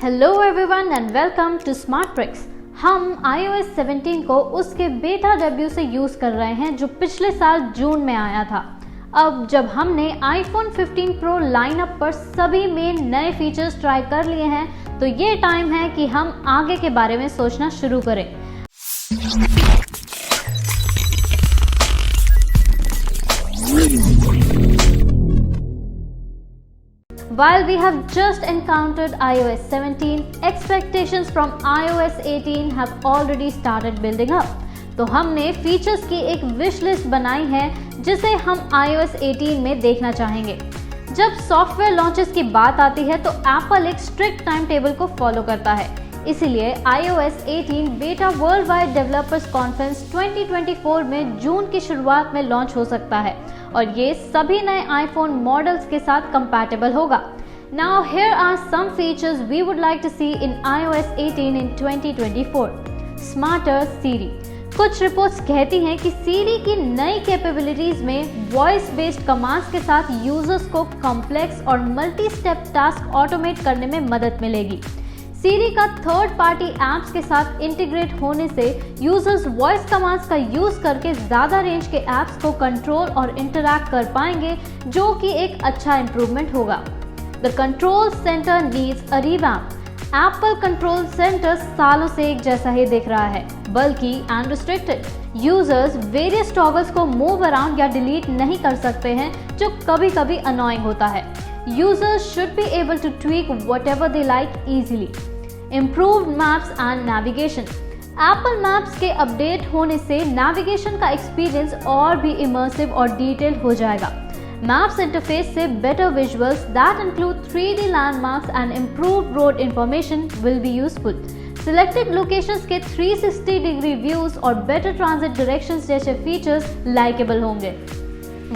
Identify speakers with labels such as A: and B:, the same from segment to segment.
A: Hello everyone and welcome to smart tricks. हम iOS 17 को उसके बेटा डेब्यू से यूज़ कर रहे हैं जो पिछले साल जून में आया था। अब जब हमने iPhone 15 Pro लाइनअप पर सभी मेन नए फीचर्स ट्राई कर लिए हैं तो ये टाइम है कि हम आगे के बारे में सोचना शुरू करें। While we have just encountered iOS 17, expectations from iOS 18 have already started building up. तो हमने फीचर्स की एक विश लिस्ट बनाई है जिसे हम iOS 18 में देखना चाहेंगे। जब सॉफ्टवेयर लॉन्चेस की बात आती है तो एप्पल एक स्ट्रिक्ट टाइम टेबल को फॉलो करता है, इसीलिए iOS 18 बेटा वर्ल्ड वाइड डेवलपर्स कॉन्फ्रेंस 2024 में जून की शुरुआत में लॉन्च हो सकता है और ये सभी नए आईफोन मॉडल्स के साथ कंपैटिबल होगा। Now here are some features we would like to see in iOS 18 in 2024. Smarter Siri। कुछ रिपोर्ट्स कहती हैं कि Siri की नई कैपेबिलिटीज में वॉइस बेस्ड कमांड्स के साथ यूजर्स को कॉम्प्लेक्स और मल्टी स्टेप टास्क ऑटोमेट करने में मदद मिलेगी। Siri का थर्ड पार्टी एप्स के साथ इंटीग्रेट होने से यूजर्स वॉइस कमांड्स का यूज करके ज़्यादा रेंज के एप्स को कंट्रोल और इंटरैक्ट कर पाएंगे, जो कि एक अच्छा इंप्रूवमेंट होगा। The control center needs a revamp. Apple Control Center सालों से एक जैसा ही दिख रहा है, बल्कि unrestricted. Users various toggles को move around या delete नहीं कर सकते हैं, जो कभी कभी annoying होता है। Users should be able to tweak whatever they like easily. Improved maps and navigation. Apple Maps के अपडेट होने से navigation का एक्सपीरियंस और भी immersive और डिटेल हो जाएगा। Maps इंटरफेस से better visuals that include 3D landmarks and improved road information will be useful. Selected locations के 360 डिग्री views और better transit directions जैसे features likeable होंगे।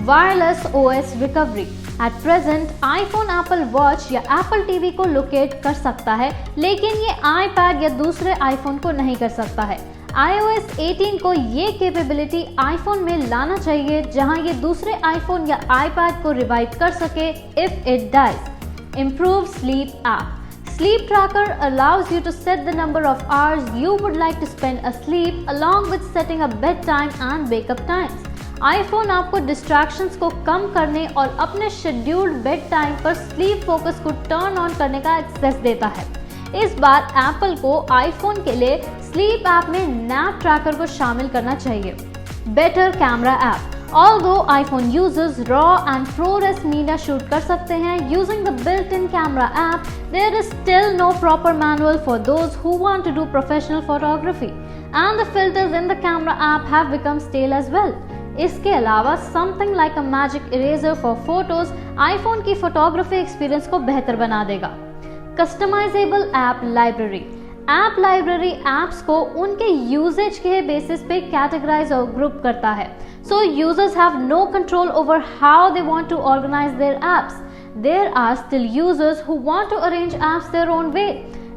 A: Wireless OS recovery। At present, iPhone Apple Watch या Apple TV को locate कर सकता है, लेकिन ये iPad या दूसरे iPhone को नहीं कर सकता है। iOS 18 को ये कैपेबिलिटी iPhone में लाना चाहिए, जहां ये दूसरे iPhone या iPad को रिवाइव कर सके if it dies. Improved Sleep app. Sleep tracker allows you to set the number of hours you would like to spend asleep along with setting a bedtime and wake-up times. iPhone आपको distractions को कम करने और अपने scheduled bed time पर sleep focus को turn on करने का access देता है। इस बार एप्पल को iPhone के लिए स्लीप ऐप में नैप ट्रैकर को शामिल करना चाहिए। Better camera app. Although iPhone users RAW and ProRes media shoot कर सकते हैं using the built-in camera app, there is still no proper manual for those who want to do professional photography, and the filters in the camera app have become stale as well. इसके अलावा something like a magic eraser for photos iPhone की photography experience को बेहतर बना देगा। Customizable app library. App library apps को उनके usage के बेसिस पे कैटेगराइज और ग्रुप करता है, so users have no control over how they want to organise their apps. There are still users who want to arrange apps their own way.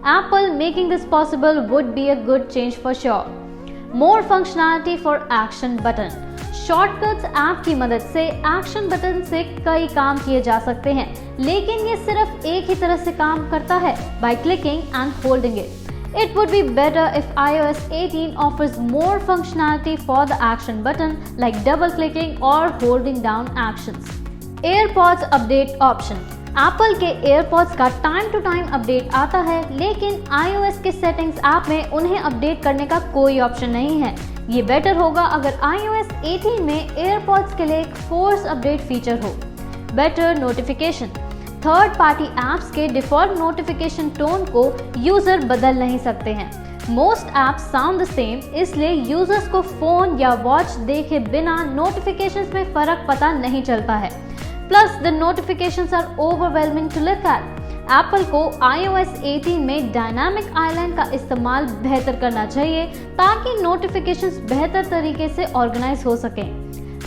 A: Apple making this possible would be a good change for sure. More functionality for action button. Shortcuts app की मदद से action button से कई काम किए जा सकते हैं, लेकिन ये सिर्फ एक ही तरह से काम करता है, by clicking and holding it. It would be better if iOS 18 offers more functionality for the action button like double clicking or holding down actions. AirPods update option। Apple के AirPods का टाइम टू टाइम अपडेट आता है, लेकिन iOS के settings app में उन्हें update करने का कोई ऑप्शन नहीं है। ये बेटर होगा अगर iOS 18 में AirPods के लिए एक फोर्स अपडेट फीचर हो। Better notification. Third party apps के डिफॉल्ट नोटिफिकेशन टोन को यूजर बदल नहीं सकते हैं। Most apps sound the same, इसलिए यूजर्स को फोन या वॉच देखे बिना नोटिफिकेशंस में फर्क पता नहीं चलता है। Plus the notifications are overwhelming to look at. Apple को iOS 18 में डायनामिक आइलैंड का इस्तेमाल बेहतर करना चाहिए ताकि नोटिफिकेशंस बेहतर तरीके से ऑर्गेनाइज हो सकें।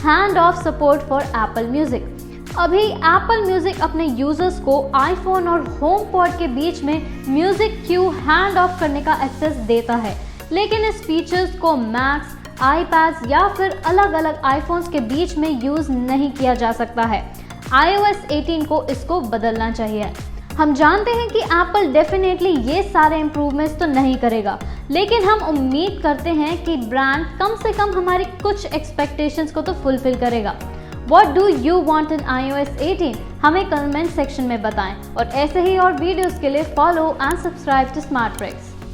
A: Hand of support for Apple music. अभी एप्पल म्यूजिक अपने यूजर्स को आईफोन और होम पॉड के बीच में म्यूजिक क्यू हैंड ऑफ करने का एक्सेस देता है, लेकिन इस फीचर्स को मैक्स, आईपैड्स या फिर अलग अलग आईफोन्स के बीच में यूज नहीं किया जा सकता है। iOS 18 को इसको बदलना चाहिए। हम जानते हैं कि एप्पल डेफिनेटली ये सारे इम्प्रूवमेंट्स तो नहीं करेगा, लेकिन हम उम्मीद करते हैं कि ब्रांड कम से कम हमारी कुछ एक्सपेक्टेशंस को तो फुलफिल करेगा। What do you want in iOS 18? हमें कमेंट सेक्शन में बताएं और ऐसे ही और वीडियोस के लिए follow and subscribe to smart tricks.